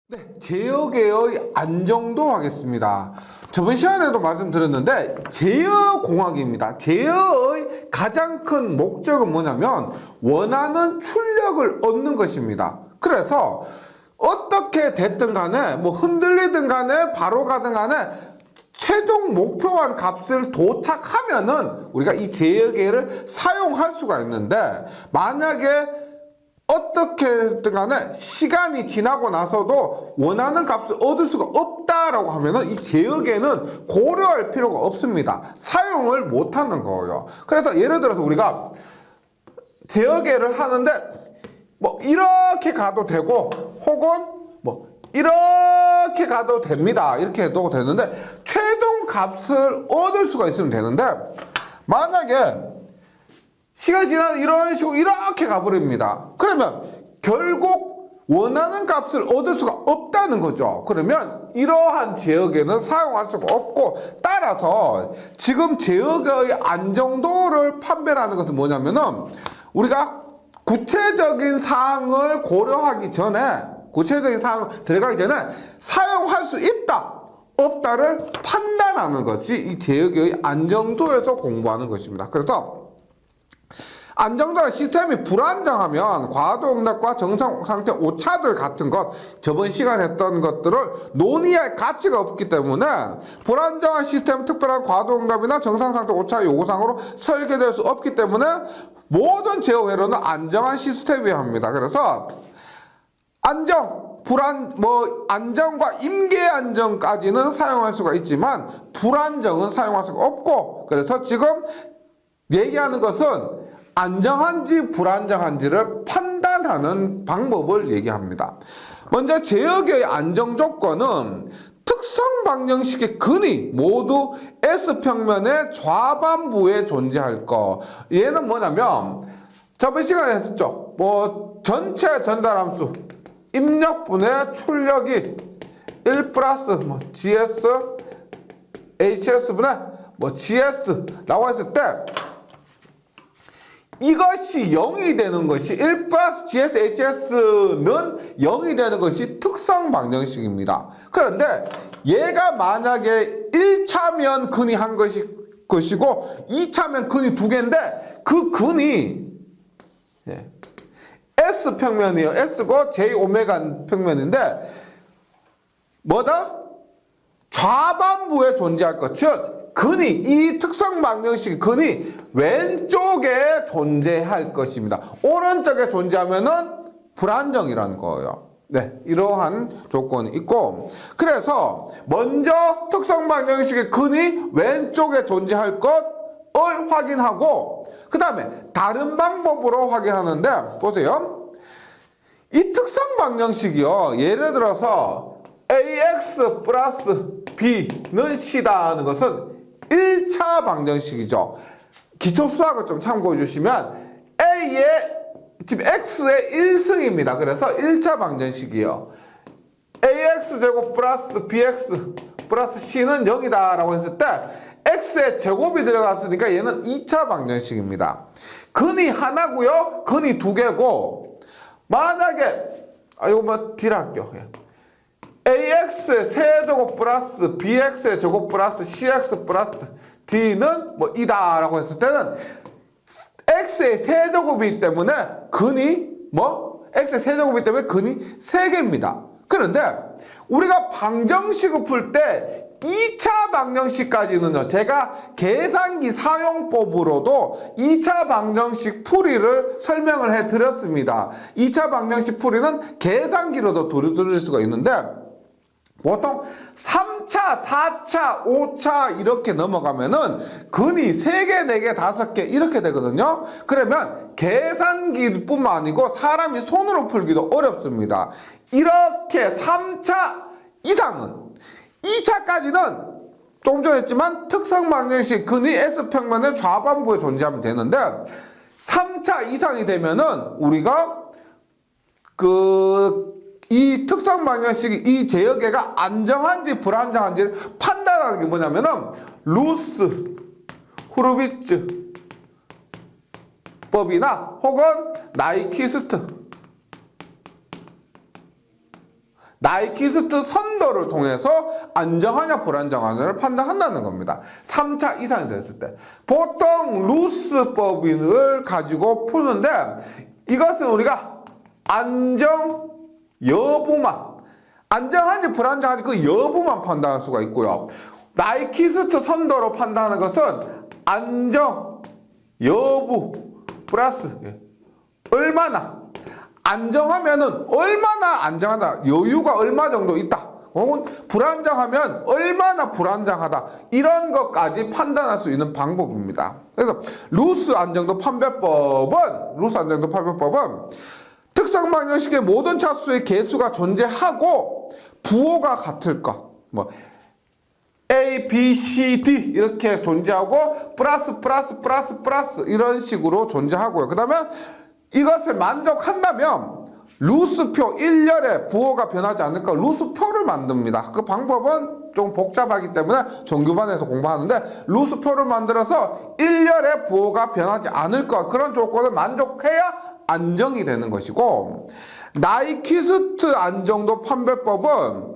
네, 제어계의 안정도 하겠습니다. 저번 시간에도 말씀드렸는데 제어공학입니다. 제어의 가장 큰 목적은 뭐냐면 원하는 출력을 얻는 것입니다. 그래서 어떻게 됐든 간에 뭐 흔들리든 간에 바로 가든 간에 최종 목표한 값을 도착하면은 우리가 이 제어계를 사용할 수가 있는데, 만약에 어떻게든 간에 시간이 지나고 나서도 원하는 값을 얻을 수가 없다라고 하면은 이 제어계는 고려할 필요가 없습니다. 사용을 못하는 거예요. 그래서 예를 들어서 우리가 제어계를 하는데 뭐 이렇게 가도 되고 혹은 뭐 이렇게 가도 됩니다. 이렇게 해도 되는데 최종 값을 얻을 수가 있으면 되는데, 만약에 시간이 지나서 이런 식으로 이렇게 가버립니다. 그러면 결국 원하는 값을 얻을 수가 없다는 거죠. 그러면 이러한 제어계는 사용할 수가 없고, 따라서 지금 제어계의 안정도를 판별하는 것은 뭐냐면은 우리가 구체적인 사항을 고려하기 전에, 구체적인 사항을 들어가기 전에 사용할 수 있다 없다를 판단하는 것이 이 제어계의 안정도에서 공부하는 것입니다. 그래서 안정도는 시스템이 불안정하면 과도응답과 정상상태 오차들 같은 것, 저번 시간에 했던 것들을 논의할 가치가 없기 때문에 불안정한 시스템, 특별한 과도응답이나 정상상태 오차 요구사항으로 설계될 수 없기 때문에 모든 제어 회로는 안정한 시스템이어야 합니다. 그래서 안정과 임계 안정까지는 사용할 수가 있지만 불안정은 사용할 수가 없고, 그래서 지금 얘기하는 것은 안정한지 불안정한지를 판단하는 방법을 얘기합니다. 먼저 제어계의 안정 조건은 특성 방정식의 근이 모두 S평면의 좌반부에 존재할 것. 얘는 뭐냐면 저번 시간에 했었죠. 뭐 전체 전달함수 입력분의 출력이 1 플러스 뭐 GS HS분의 뭐 GS라고 했을 때 이것이 0이 되는 것이 1 플러스 GS, HS는 0이 되는 것이 특성 방정식입니다. 그런데 얘가 만약에 1차면 근이 한 것이고 2차면 근이 두 개인데 그 근이 S평면이에요. S고 J 오메가 평면인데 뭐다? 좌반부에 존재할 것. 즉 근이, 이 특성 방정식 근이 왼쪽에 존재할 것입니다. 오른쪽에 존재하면은 불안정이라는 거예요. 네, 이러한 조건이 있고, 그래서 먼저 특성 방정식의 근이 왼쪽에 존재할 것을 확인하고, 그 다음에 다른 방법으로 확인하는데, 보세요. 이 특성 방정식이요, 예를 들어서 AX 플러스 B는 C다 하는 것은 1차 방정식이죠. 기초수학을 좀 참고해 주시면 A의 지금 X의 1승입니다. 그래서 1차 방정식이에요. AX제곱 플러스 BX 플러스 C는 0이다 라고 했을 때 X의 제곱이 들어갔으니까 얘는 2차 방정식입니다. 근이 하나고요, 근이 두 개고, 만약에 이거 뭐 D라 할게요. AX의 세제곱 플러스 BX의 제곱 플러스 CX 플러스 D는 뭐 이다 라고 했을 때는 X의 세제곱이기 때문에 근이 X의 세제곱이기 때문에 근이 3개입니다. 그런데 우리가 방정식을 풀 때 2차 방정식까지는요, 제가 계산기 사용법으로도 2차 방정식 풀이를 설명을 해 드렸습니다. 2차 방정식 풀이는 계산기로도 들을 수가 있는데, 보통 3차, 4차, 5차 이렇게 넘어가면은 근이 3개, 4개, 5개 이렇게 되거든요. 그러면 계산기뿐만 아니고 사람이 손으로 풀기도 어렵습니다. 이렇게 3차 이상은, 2차까지는 조금 전에 했지만 특성 방정식 근이 S평면의 좌반부에 존재하면 되는데, 3차 이상이 되면은 우리가 이 특성 방정식이, 이 제어계가 안정한지 불안정한지를 판단하는 게 뭐냐면은 루스 후르비츠 법이나 혹은 나이키스트 나이키스트 선도를 통해서 안정하냐 불안정하냐를 판단한다는 겁니다. 3차 이상이 됐을 때. 보통 루스법인을 가지고 푸는데 이것은 우리가 안정 여부만, 안정한지 불안정한지 그 여부만 판단할 수가 있고요. 나이키스트 선도로 판단하는 것은 안정 여부 플러스 얼마나, 안정하면은 얼마나 안정하다, 여유가 얼마 정도 있다, 혹은 불안정하면 얼마나 불안정하다, 이런 것까지 판단할 수 있는 방법입니다. 그래서 루스 안정도 판별법은 특성 방정식의 모든 차수의 개수가 존재하고 부호가 같을 것, 뭐 A, B, C, D 이렇게 존재하고 플러스 이런 식으로 존재하고요. 그 다음에 이것을 만족한다면 루스표 1열에 부호가 변하지 않을까 루스표를 만듭니다. 그 방법은 좀 복잡하기 때문에 정규반에서 공부하는데 루스표를 만들어서 1열에 부호가 변하지 않을 것, 그런 조건을 만족해야 안정이 되는 것이고, 나이키스트 안정도 판별법은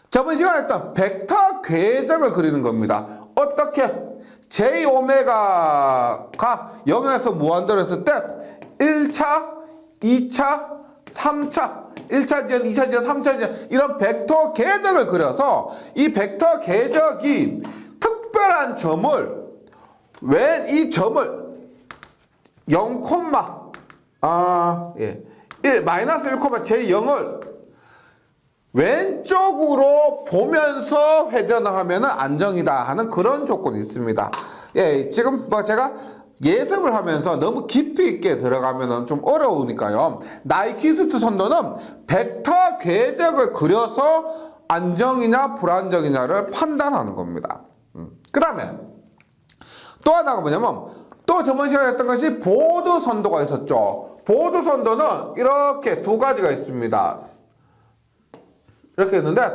저번 시간에 했던 벡터 궤적을 그리는 겁니다. 어떻게? J 오메가가 0에서 무한대로 했을 때 1차, 2차, 3차, 1차 지연, 2차 지연, 3차 지연, 이런 벡터 궤적을 그려서 이 벡터 궤적이 특별한 점을, 왜 이 점을 0, 마이너스 1,J0을 왼쪽으로 보면서 회전을 하면은 안정이다 하는 그런 조건이 있습니다. 예, 지금 뭐 제가 예습을 하면서 너무 깊이 있게 들어가면은 좀 어려우니까요. 나이키스트 선도는 벡터 궤적을 그려서 안정이냐 불안정이냐를 판단하는 겁니다. 그 다음에 또 하나가 뭐냐면, 또 저번 시간에 했던 것이 보드 선도가 있었죠. 보드 선도는 이렇게 두 가지가 있습니다. 이렇게 했는데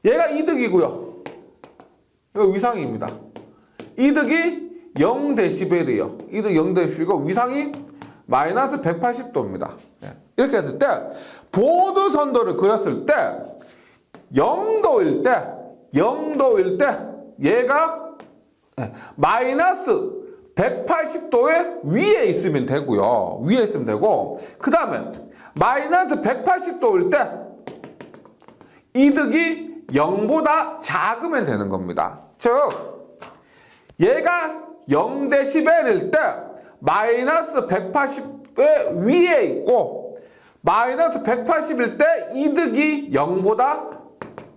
얘가 이득이고요. 이거 위상입니다. 이득이 0dB이에요. 이득 0dB이고 위상이 마이너스 180도입니다. 이렇게 했을 때 보드 선도를 그렸을 때 0도일 때 얘가 마이너스 180도의 위에 있으면 되고요. 위에 있으면 되고, 그 다음에 마이너스 180도일 때 이득이 0보다 작으면 되는 겁니다. 즉 얘가 0dB일 때 마이너스 180의 위에 있고, 마이너스 180일 때 이득이 0보다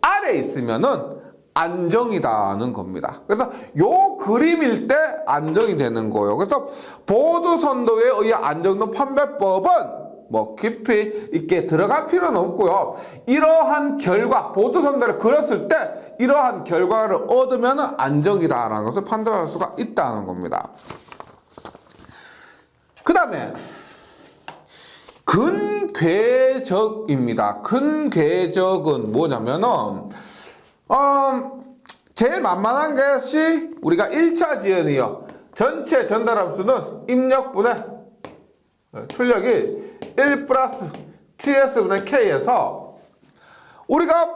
아래에 있으면은 안정이다는 겁니다. 그래서 요 그림일 때 안정이 되는 거예요. 그래서 보드 선도에 의한 안정도 판별법은 뭐 깊이 있게 들어갈 필요는 없고요. 이러한 결과, 보드 선도를 그렸을 때 이러한 결과를 얻으면 안정이다라는 것을 판단할 수가 있다는 겁니다. 그 다음에 근궤적입니다. 근궤적은 뭐냐면은 제일 만만한 것이 우리가 1차 지연이요. 전체 전달함수는 입력분의 출력이 1 플러스 TS분의 K에서 우리가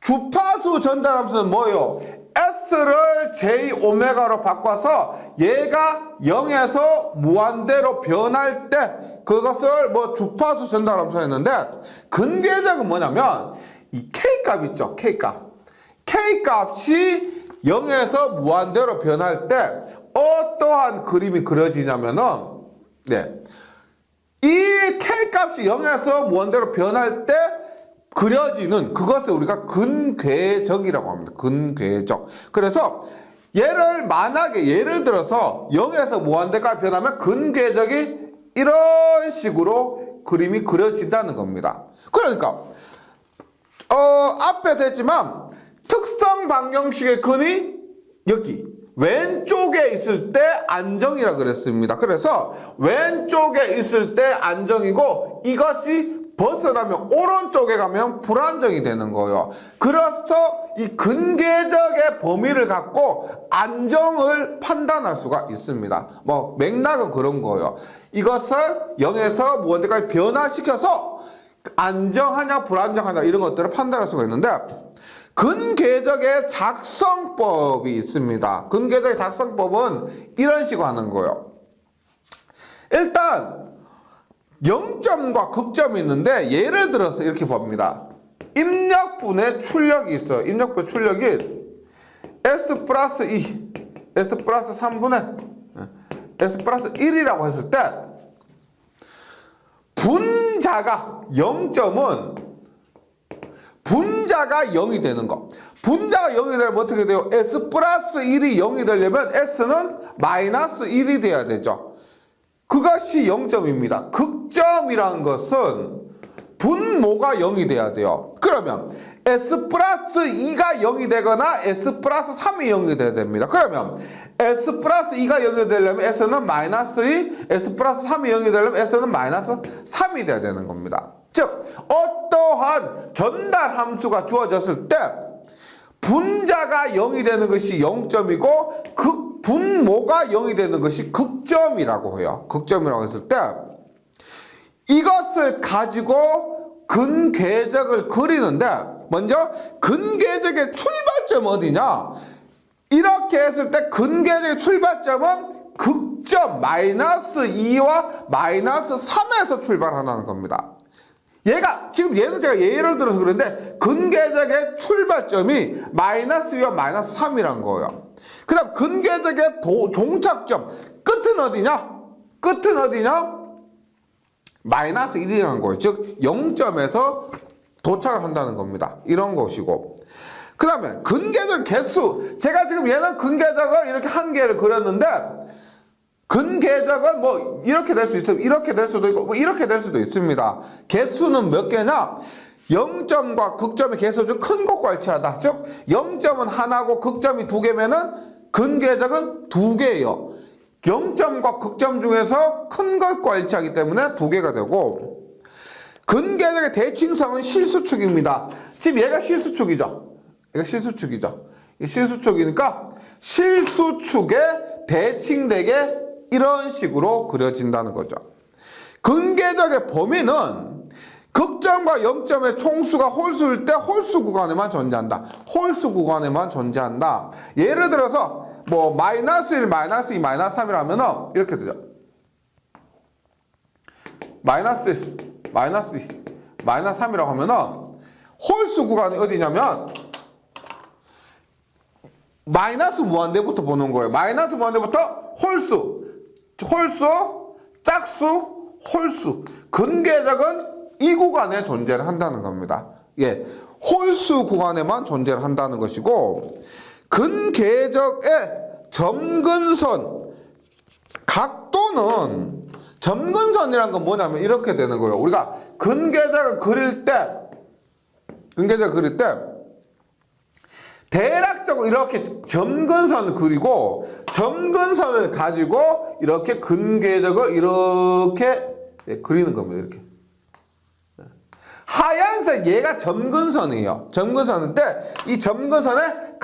주파수 전달함수는 뭐예요? S를 J 오메가로 바꿔서 얘가 0에서 무한대로 변할 때 그것을 뭐 주파수 전달함수 했는데, 근궤적은 뭐냐면 이 K값 있죠? K값이 0에서 무한대로 변할 때 어떠한 그림이 그려지냐면은, 이 K값이 0에서 무한대로 변할 때 그려지는 그것을 우리가 근궤적이라고 합니다. 근궤적. 그래서 얘를 만약에 예를 들어서 0에서 무한대까지 변하면 근궤적이 이런 식으로 그림이 그려진다는 겁니다. 그러니까 앞에서 했지만 특성 방정식의 근이 여기 왼쪽에 있을 때 안정이라 그랬습니다. 그래서 왼쪽에 있을 때 안정이고, 이것이 벗어나면 오른쪽에 가면 불안정이 되는 거예요. 그래서 이 근궤적의 범위를 갖고 안정을 판단할 수가 있습니다. 뭐 맥락은 그런 거예요. 이것을 0에서 무한대까지 변화시켜서 안정하냐 불안정하냐 이런 것들을 판단할 수가 있는데 근궤적의 작성법이 있습니다. 근궤적의 작성법은 이런 식으로 하는 거예요. 일단 0점과 극점이 있는데 예를 들어서 이렇게 봅니다. 입력분의 출력이 있어요. 입력분의 출력이 S 플러스 2, S 플러스 3분의 S 플러스 1이라고 했을 때 분자가 0점은 분자가 0이 되는 거. 분자가 0이 되면 어떻게 돼요? S 플러스 1이 0이 되려면 S는 마이너스 1이 돼야 되죠. 그것이 0점입니다. 극점이라는 것은 분모가 0이 돼야 돼요. 그러면 S 플러스 2가 0이 되거나 S 플러스 3이 0이 돼야 됩니다. 그러면 S 플러스 2가 0이 되려면 S는 마이너스 2, S 플러스 3이 0이 되려면 S는 마이너스 3이 돼야 되는 겁니다. 즉 어떠한 전달 함수가 주어졌을 때 분자가 0이 되는 것이 0점이고 분모가 0이 되는 것이 극점이라고 해요. 극점이라고 했을 때 이것을 가지고 근궤적을 그리는데 먼저 근궤적의 출발점은 어디냐? 이렇게 했을 때 근궤적의 출발점은 극점 마이너스 2와 마이너스 3에서 출발한다는 겁니다. 지금 얘는 제가 예를 들어서 그런데 근궤적의 출발점이 마이너스 2와 마이너스 3이란 거예요. 그 다음 근궤적의 종착점 끝은 어디냐? 끝은 어디냐? 마이너스 1이라는 거예요. 즉 0점에서 도착을 한다는 겁니다. 이런 것이고 그 다음에 근궤적 개수 제가 지금 얘는 근궤적을 이렇게 한 개를 그렸는데 근궤적은 뭐 이렇게 될 수 있어요. 이렇게 될 수도 있고 뭐 이렇게 될 수도 있습니다. 개수는 몇 개냐? 0점과 극점의 개수 중 큰 것과 일치하다. 즉 0점은 하나고 극점이 2개면은 근궤적은 2개예요. 0점과 극점 중에서 큰 것과 일치하기 때문에 2개가 되고 근궤적의 대칭성은 실수축입니다. 지금 얘가 실수축이죠. 얘가 실수축이죠. 실수축이니까 실수축에 대칭되게 이런 식으로 그려진다는 거죠. 근궤적의 범위는 극점과 0점의 총수가 홀수일 때 홀수 구간에만 존재한다. 홀수 구간에만 존재한다. 예를 들어서 뭐 마이너스 1, 마이너스 2, 마이너스 3이라면 이렇게 되죠. 마이너스 1, 마이너스 2, 마이너스 3이라고 하면은 홀수 구간이 어디냐면 마이너스 무한대부터 보는 거예요. 마이너스 무한대부터 홀수, 짝수, 홀수. 근궤적은 이 구간에 존재를 한다는 겁니다. 예, 홀수 구간에만 존재를 한다는 것이고 근궤적의 점근선 각도는 점근선이란 건 뭐냐면 이렇게 되는 거예요. 우리가 근궤적을 그릴 때 대략적으로 이렇게 점근선을 그리고 점근선을 가지고 이렇게 근궤적을 이렇게 그리는 겁니다. 이렇게 하얀색 얘가 점근선이에요. 점근선인데 이 점근선의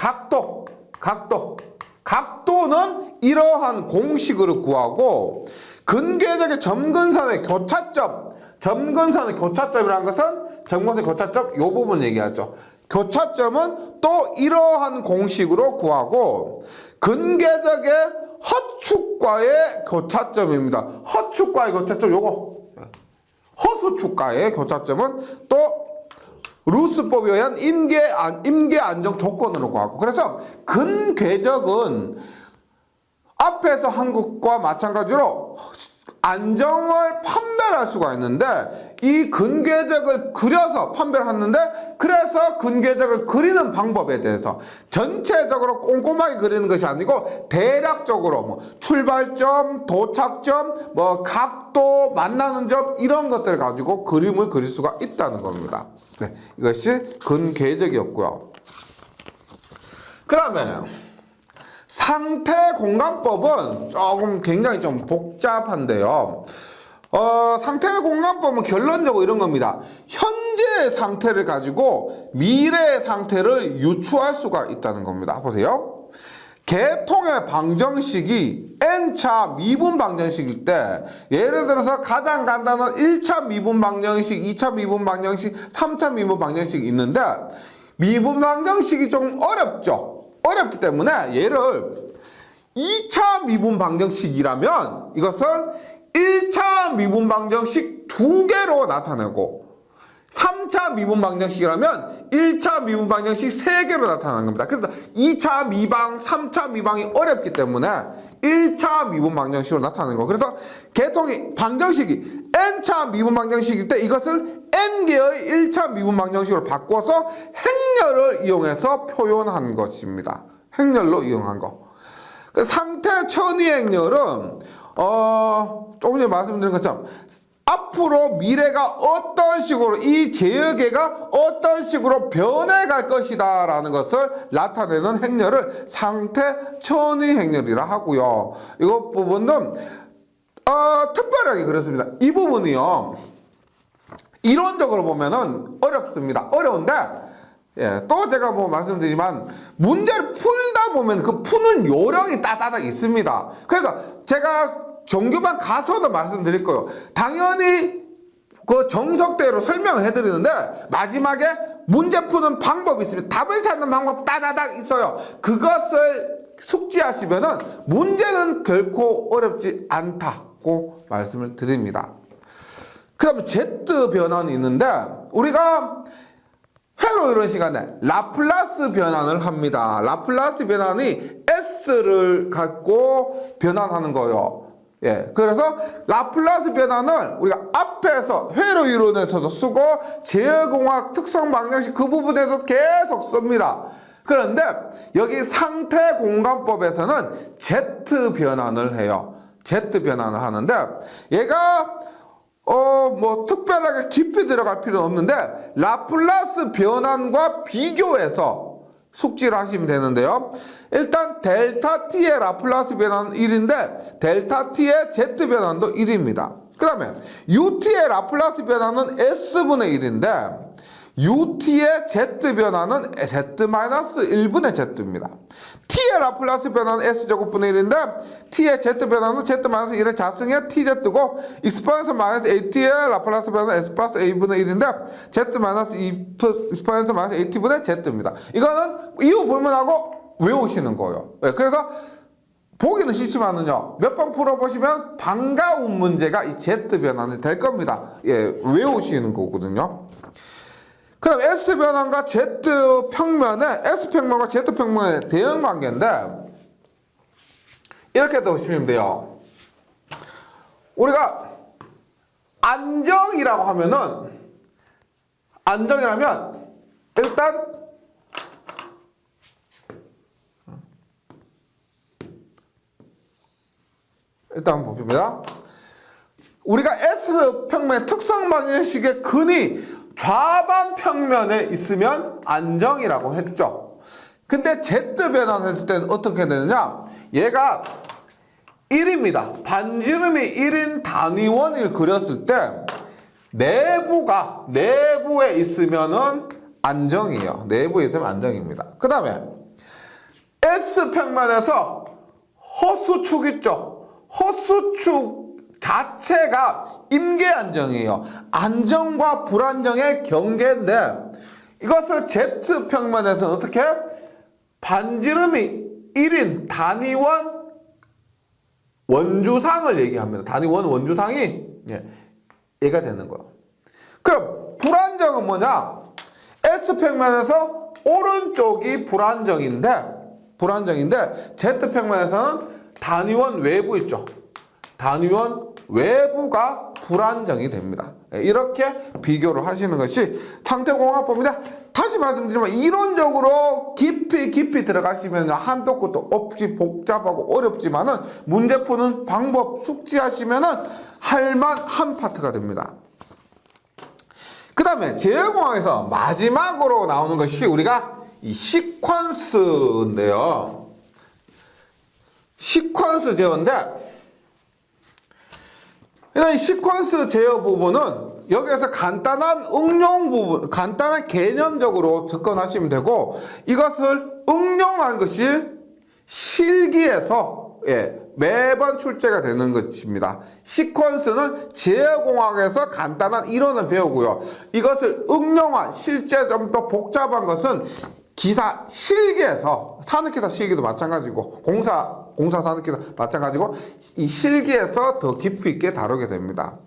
각도는 이러한 공식으로 구하고 근궤적의 점근선의 교차점이라는 것은 점근선의 교차점 이 부분 얘기하죠. 교차점은 또 이러한 공식으로 구하고 근궤적의 허축과의 교차점입니다. 허축과의 교차점 요거 허수축과의 교차점은 또 루스법에 의한 임계 안정 조건으로 구하고 그래서 근궤적은 앞에서 한 것과 마찬가지로 안정을 판별할 수가 있는데 이 근궤적을 그려서 판별을 하는데 그래서 근궤적을 그리는 방법에 대해서 전체적으로 꼼꼼하게 그리는 것이 아니고 대략적으로 뭐 출발점, 도착점, 뭐 각도, 만나는 점 이런 것들을 가지고 그림을 그릴 수가 있다는 겁니다. 네, 이것이 근궤적이었고요. 그 다음에 상태공간법은 조금 굉장히 좀 복잡한데요. 상태공간법은 결론적으로 이런 겁니다. 현재의 상태를 가지고 미래의 상태를 유추할 수가 있다는 겁니다. 보세요. 계통의 방정식이 n차 미분 방정식일 때 예를 들어서 가장 간단한 1차 미분 방정식, 2차 미분 방정식, 3차 미분 방정식이 있는데 미분 방정식이 좀 어렵죠. 어렵기 때문에 얘를 2차 미분 방정식이라면 이것을 1차 미분 방정식 2개로 나타내고 3차 미분 방정식이라면 1차 미분 방정식 3개로 나타나는 겁니다. 그래서 2차 미방, 3차 미방이 어렵기 때문에 1차 미분 방정식으로 나타나는 거. 그래서 계통의 방정식이 n차 미분 방정식일 때 이것을 n개의 1차 미분 방정식으로 바꿔서 행렬을 이용해서 표현한 것입니다. 행렬로 이용한 거. 그 상태 천위 행렬은 조금 전에 말씀드린 것처럼 앞으로 미래가 어떤 식으로 이 제어계가 어떤 식으로 변해갈 것이다 라는 것을 나타내는 행렬을 상태 천위 행렬이라 하고요. 이 부분은 특별하게 그렇습니다. 이 부분이요 이론적으로 보면은 어렵습니다. 어려운데 또 제가 뭐 말씀드리지만 문제를 풀다 보면 그 푸는 요령이 따다닥 있습니다. 그래서 제가 정규반 가서도 말씀드릴 거예요. 당연히 그 정석대로 설명을 해드리는데 마지막에 문제 푸는 방법이 있습니다. 답을 찾는 방법 따다닥 있어요. 그것을 숙지하시면은 문제는 결코 어렵지 않다고 말씀을 드립니다. 그 다음에 Z 변환이 있는데 우리가 회로 이론 시간에 라플라스 변환을 합니다. 라플라스 변환이 S를 갖고 변환하는 거예요. 그래서 라플라스 변환을 우리가 앞에서 회로 이론에서도 쓰고 제어공학 특성 방정식 그 부분에서 계속 씁니다. 그런데 여기 상태 공간법에서는 Z 변환을 해요. Z 변환을 하는데 얘가 뭐 특별하게 깊이 들어갈 필요는 없는데 라플라스 변환과 비교해서 숙지를 하시면 되는데요. 일단 델타 t의 라플라스 변환은 1인데 델타 t의 z 변환도 1입니다. 그 다음에 ut의 라플라스 변환은 s분의 1인데 ut의 z 변환은 z-1분의 z입니다. t의 라플라스 변환은 s제곱분의 1인데 t의 z 변환은 z-1의 자승의 tz고 exponential-at의 라플라스 변환은 s 플러스 a분의 1인데 z-exponential-at분의 z입니다. 이거는 이후 불문하고 외우시는 거예요. 그래서 보기는 싫지만은요 몇 번 풀어보시면 반가운 문제가 이 z 변환이 될 겁니다. 외우시는 거거든요. 그 다음 S변환과 Z평면의 S평면과 Z평면의 대응관계인데 이렇게 보시면 돼요. 우리가 안정이라고 하면은 안정이라면 일단 봅니다. 우리가 S평면의 특성 방정식의 근이 좌반 평면에 있으면 안정이라고 했죠. 근데 Z 변환했을 때는 어떻게 되느냐? 얘가 1입니다. 반지름이 1인 단위원을 그렸을 때 내부에 있으면은 안정이에요. 내부에 있으면 안정입니다. 그 다음에 S 평면에서 허수축 있죠? 허수축 자체가 임계 안정이에요. 안정과 불안정의 경계인데 이것을 Z평면에서 어떻게? 반지름이 1인 단위원 원주상을 얘기합니다. 단위원 원주상이 얘가 되는 거예요. 그럼 불안정은 뭐냐? S평면에서 오른쪽이 불안정인데 Z평면에서는 단위원 외부 있죠. 단위원 외부가 불안정이 됩니다. 이렇게 비교를 하시는 것이 상태공학법입니다. 다시 말씀드리면 이론적으로 깊이 들어가시면 한도 끝도 없이 복잡하고 어렵지만은 문제 푸는 방법 숙지하시면은 할만한 파트가 됩니다. 그 다음에 제어공학에서 마지막으로 나오는 것이 우리가 이 시퀀스인데요. 시퀀스 제어인데 일단 이 시퀀스 제어 부분은 여기에서 간단한 응용 부분, 간단한 개념적으로 접근하시면 되고 이것을 응용한 것이 실기에서 매번 출제가 되는 것입니다. 시퀀스는 제어공학에서 간단한 이론을 배우고요. 이것을 응용한 실제 좀 더 복잡한 것은 기사 실기에서, 산업기사 실기도 마찬가지고 공사 산업기사 마찬가지고 이 실기에서 더 깊이 있게 다루게 됩니다.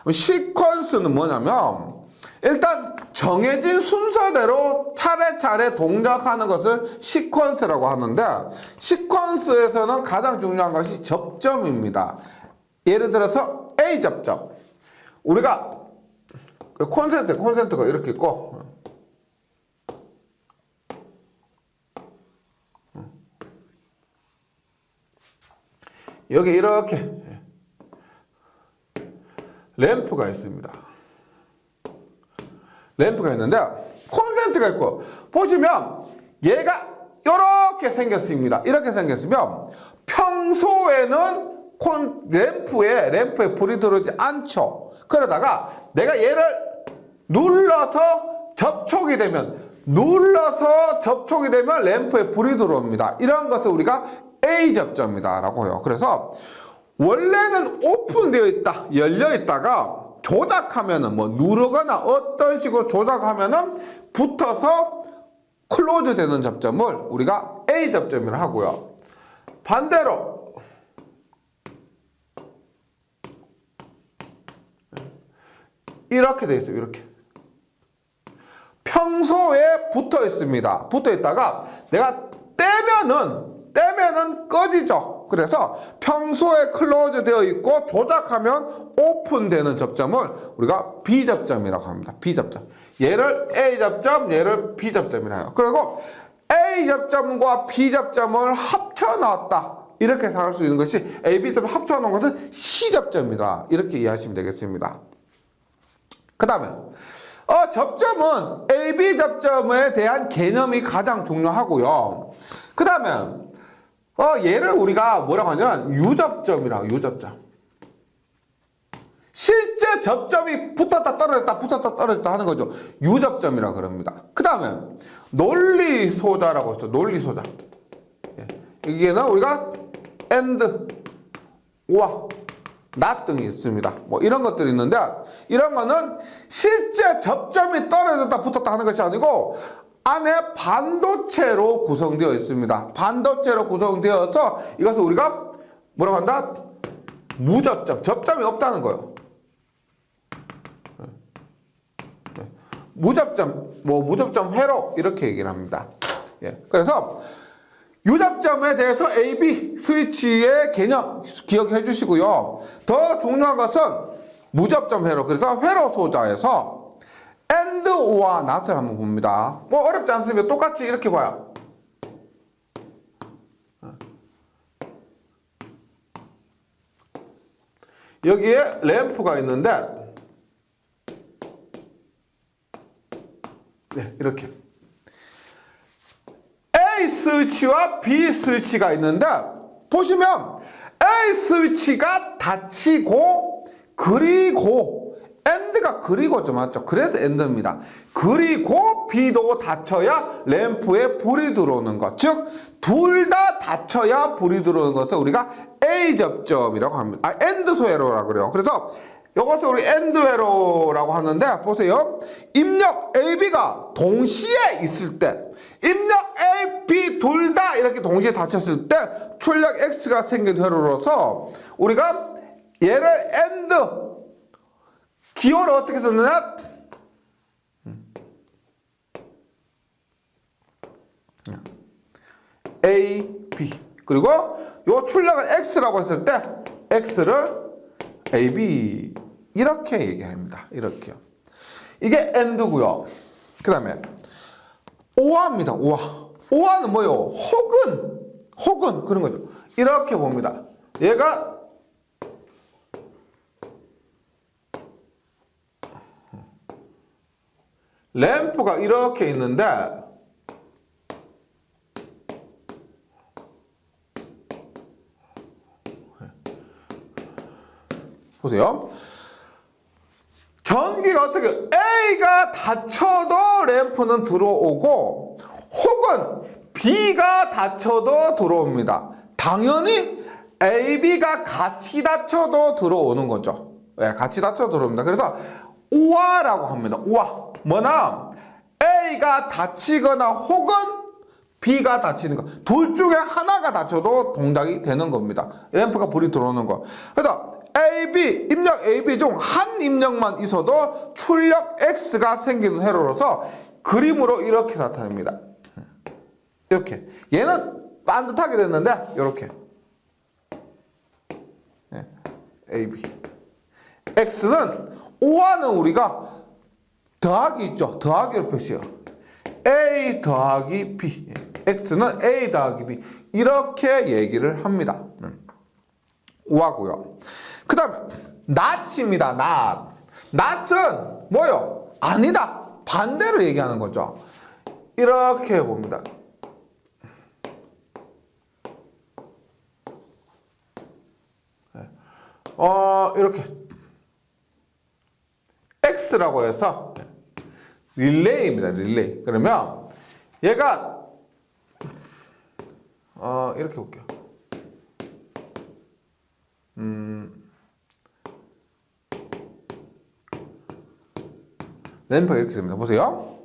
시퀀스는 뭐냐면 일단 정해진 순서대로 차례차례 동작하는 것을 시퀀스라고 하는데, 시퀀스에서는 가장 중요한 것이 접점입니다. 예를 들어서 A 접점, 우리가 콘센트가 이렇게 있고, 여기 이렇게 램프가 있습니다. 램프가 있는데 콘센트가 있고, 보시면 얘가 이렇게 생겼습니다. 이렇게 생겼으면 평소에는 램프에 불이 들어오지 않죠. 그러다가 내가 얘를 눌러서 접촉이 되면 램프에 불이 들어옵니다. 이런 것을 우리가 A 접점이다 라고 해요. 그래서 원래는 오픈되어 있다, 열려 있다가 조작하면은 누르거나 어떤 식으로 조작하면은 붙어서 클로즈 되는 접점을 우리가 A 접점이라고 하고요. 반대로 이렇게 되어 있어요. 이렇게 평소에 붙어 있습니다. 붙어 있다가 내가 떼면은 꺼지죠. 그래서 평소에 클로즈 되어 있고 조작하면 오픈되는 접점을 우리가 B 접점이라고 합니다. B 접점. 얘를 A 접점, 얘를 B 접점이라고 해요. 그리고 A 접점과 B 접점을 합쳐 놨다, 이렇게 생각할 수 있는 것이, A, B 접점 합쳐 놓은 것은 C 접점이다, 이렇게 이해하시면 되겠습니다. 그 다음에 접점은 A, B 접점에 대한 개념이 가장 중요하고요. 그 다음에 얘를 우리가 뭐라고 하냐면 유접점이라고, 유접점. 실제 접점이 붙었다 떨어졌다 하는 거죠. 유접점이라고 그럽니다. 그 다음에 논리소자라고 있어. 논리소자. 여기에는 우리가 and, 와, not 등이 있습니다. 이런 것들이 있는데, 이런 거는 실제 접점이 떨어졌다 붙었다 하는 것이 아니고 안에 반도체로 구성되어 있습니다. 반도체로 구성되어서 이것을 우리가 뭐라고 한다? 무접점, 접점이 없다는 거예요. 무접점, 무접점 회로, 이렇게 얘기를 합니다. 그래서 유접점에 대해서 A, B 스위치의 개념 기억해 주시고요. 더 중요한 것은 무접점 회로, 그래서 회로 소자에서 and, or와 not을 한번 봅니다. 어렵지 않습니다. 똑같이 이렇게 봐요. 여기에 램프가 있는데, 이렇게 A 스위치와 B 스위치가 있는데, 보시면 A 스위치가 닫히고, 그리고 AND가 그리고죠, 맞죠? 그래서 AND입니다. 그리고 B도 닫혀야 램프에 불이 들어오는 것, 즉 둘 다 닫혀야 불이 들어오는 것을 우리가 A 접점이라고 합니다. AND 소회로라고 그래요. 그래서 이것을 우리 AND 회로라고 하는데, 보세요. 입력 A, B가 동시에 있을 때, 입력 A, B 둘 다 이렇게 동시에 닫혔을 때 출력 X가 생긴 회로로서 우리가 얘를 AND 기호를 어떻게 썼느냐? A, B. 그리고 요 출력을 X라고 했을 때 X를 A, B 이렇게 얘기합니다. 이렇게요. 이게 AND고요. 그 다음에 OR입니다. OR. OR는 뭐예요? 혹은 그런 거죠. 이렇게 봅니다. 얘가 램프가 이렇게 있는데, 보세요. 전기가 어떻게, A가 닫혀도 램프는 들어오고, 혹은 B가 닫혀도 들어옵니다. 당연히 A, B가 같이 닫혀도 들어오는 거죠. 네, 같이 닫혀도 들어옵니다. 그래서 우아라고 합니다. 우아. 뭐나 A가 닫히거나 혹은 B가 닫히는 거. 둘 중에 하나가 닫혀도 동작이 되는 겁니다. 램프가 불이 들어오는 거. 그래서 AB, 입력 AB 중 한 입력만 있어도 출력 X가 생기는 회로로서 그림으로 이렇게 나타냅니다. 이렇게. 얘는 반듯하게 됐는데 이렇게. 네. AB. X는 O와는 우리가 더하기 있죠. 더하기를 표시해요. A 더하기 B. X는 A 더하기 B. 이렇게 얘기를 합니다. O하고요. 그 다음에 not입니다. not. not은 뭐요? 아니다. 반대로 얘기하는 거죠. 이렇게 봅니다. 이렇게 X라고 해서 릴레이입니다. 릴레이. 그러면 얘가 이렇게 볼게요. 램프가 이렇게 됩니다. 보세요.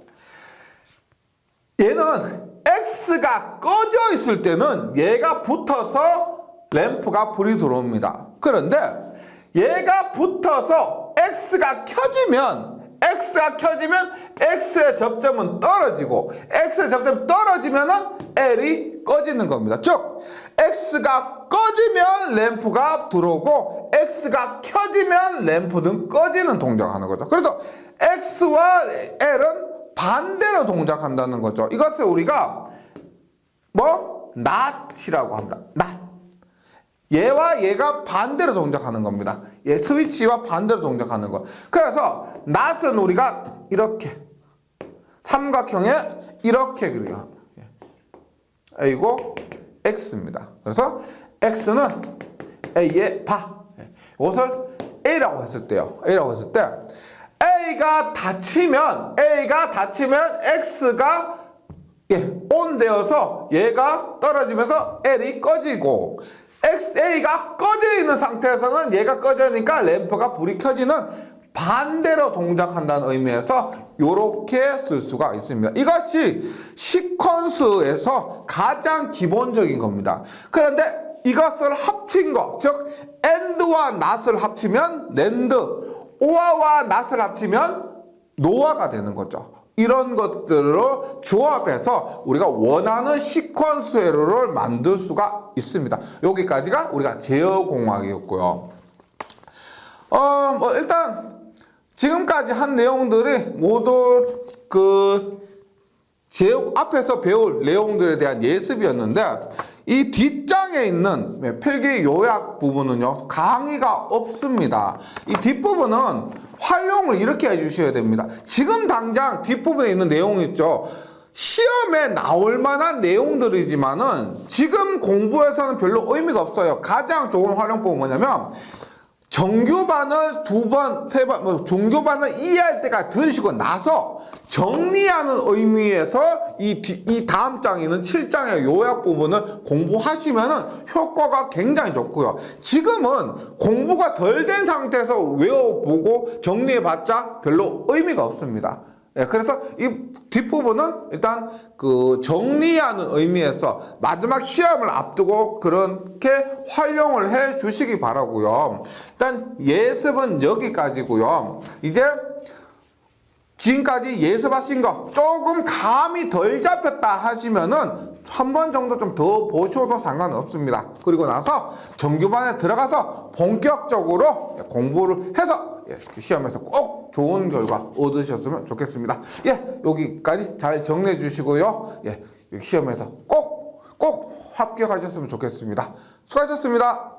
얘는 X가 꺼져 있을 때는 얘가 붙어서 램프가 불이 들어옵니다. 그런데 얘가 붙어서 X가 켜지면 X의 접점은 떨어지고 X의 접점이 떨어지면은 L이 꺼지는 겁니다. 즉 X가 꺼지면 램프가 들어오고 X가 켜지면 램프는 꺼지는 동작을 하는 거죠. 그래서 X와 L은 반대로 동작한다는 거죠. 이것을 우리가 not이라고 합니다. not. 얘와 얘가 반대로 동작하는 겁니다. 얘 스위치와 반대로 동작하는 거. 그래서 not은 우리가 이렇게 삼각형에 이렇게 그려요. A고 X입니다. 그래서 X는 A의 바. 이것을 A라고 했을 때요. A라고 했을 때 A가 닫히면 X가 ON 되어서 얘가 떨어지면서 L이 꺼지고 A가 꺼져 있는 상태에서는 얘가 꺼져니까 램프가 불이 켜지는 반대로 동작한다는 의미에서 이렇게 쓸 수가 있습니다. 이것이 시퀀스에서 가장 기본적인 겁니다. 그런데 이것을 합친 거, 즉 AND와 NOT을 합치면 NAND, OR와 NOT을 합치면 NOR가 되는 거죠. 이런 것들로 조합해서 우리가 원하는 시퀀스 회로를 만들 수가 있습니다. 여기까지가 우리가 제어공학이었고요. 일단 지금까지 한 내용들이 모두 앞에서 배울 내용들에 대한 예습이었는데 이 뒷장에 있는 필기 요약 부분은요 강의가 없습니다. 이 뒷부분은 활용을 이렇게 해주셔야 됩니다. 지금 당장 뒷부분에 있는 내용이 있죠. 시험에 나올 만한 내용들이지만은 지금 공부에서는 별로 의미가 없어요. 가장 좋은 활용법은 뭐냐면 정규반을 2번, 3번, 중교반을 이해할 때가 들으시고 나서 정리하는 의미에서 이 다음 장에 있는 7장의 요약 부분을 공부하시면은 효과가 굉장히 좋고요. 지금은 공부가 덜 된 상태에서 외워보고 정리해봤자 별로 의미가 없습니다. 그래서 이 뒷부분은 일단 정리하는 의미에서 마지막 시험을 앞두고 그렇게 활용을 해 주시기 바라고요. 일단 예습은 여기까지고요. 이제 지금까지 예습하신 거 조금 감이 덜 잡혔다 하시면은 한 번 정도 좀 더 보셔도 상관없습니다. 그리고 나서 정규반에 들어가서 본격적으로 공부를 해서 시험에서 꼭 좋은 결과 얻으셨으면 좋겠습니다. 여기까지 잘 정리해 주시고요. 시험에서 꼭 합격하셨으면 좋겠습니다. 수고하셨습니다.